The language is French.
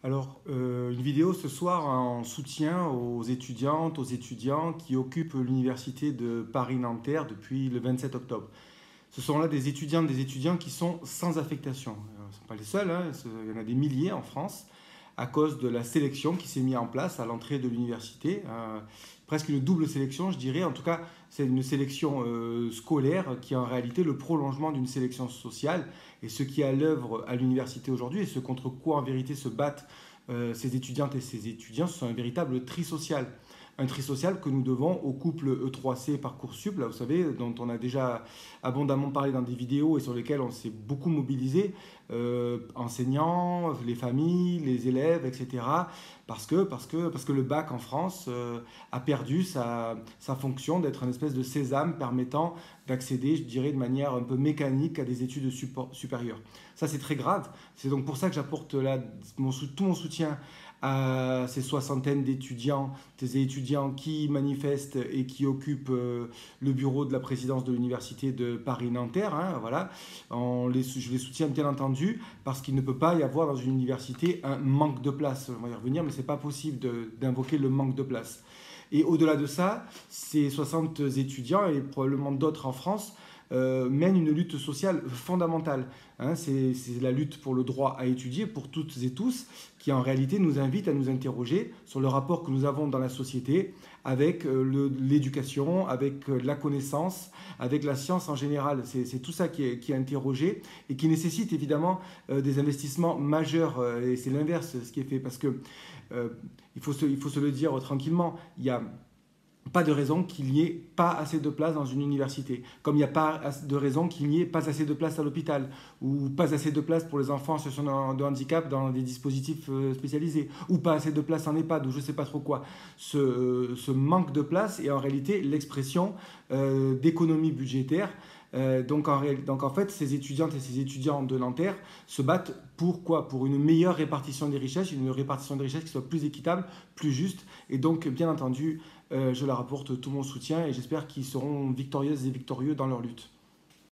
Une vidéo ce soir en soutien aux étudiantes, aux étudiants qui occupent l'université de Paris-Nanterre depuis le 27 octobre. Ce sont là des étudiantes, des étudiants qui sont sans affectation. Ce ne sont pas les seuls, hein, il y en a des milliers en France, à cause de la sélection qui s'est mise en place à l'entrée de l'université. Presque une double sélection, je dirais. En tout cas, c'est une sélection scolaire qui est en réalité le prolongement d'une sélection sociale. Et ce qui est à l'œuvre à l'université aujourd'hui, et ce contre quoi en vérité se battent ces étudiantes et ces étudiants, c'est un véritable tri social. Un tri social que nous devons au couple E3C Parcoursup, là, vous savez, dont on a déjà abondamment parlé dans des vidéos et sur lesquelles on s'est beaucoup mobilisé, enseignants, les familles, les élèves, etc. Parce que le bac en France a perdu sa fonction d'être une espèce de sésame permettant d'accéder, je dirais, de manière un peu mécanique à des études supérieures. Ça, c'est très grave. C'est donc pour ça que j'apporte là tout mon soutien à ces soixantaines d'étudiants, des étudiants qui manifestent et qui occupent le bureau de la présidence de l'université de Paris-Nanterre. Hein, voilà. Je les soutiens bien entendu parce qu'il ne peut pas y avoir dans une université un manque de place. On va y revenir, mais ce n'est pas possible d'invoquer le manque de place. Et au-delà de ça, ces 60 étudiants et probablement d'autres en France mènent une lutte sociale fondamentale. Hein, c'est la lutte pour le droit à étudier pour toutes et tous qui en réalité nous invite à nous interroger sur le rapport que nous avons dans la société avec l'éducation, avec la connaissance, avec la science en général. C'est tout ça qui est interrogé et qui nécessite évidemment des investissements majeurs. Et c'est l'inverse ce qui est fait parce que il faut se le dire tranquillement, il y a pas de raison qu'il n'y ait pas assez de place dans une université, comme il n'y a pas de raison qu'il n'y ait pas assez de place à l'hôpital, ou pas assez de place pour les enfants en situation de handicap dans des dispositifs spécialisés, ou pas assez de place en EHPAD, ou je ne sais pas trop quoi. Ce manque de place est en réalité l'expression d'économie budgétaire. Donc en fait, ces étudiantes et ces étudiants de Nanterre se battent pour quoi? Pour une meilleure répartition des richesses, une répartition des richesses qui soit plus équitable, plus juste. Et donc, bien entendu, je leur apporte tout mon soutien et j'espère qu'ils seront victorieuses et victorieux dans leur lutte.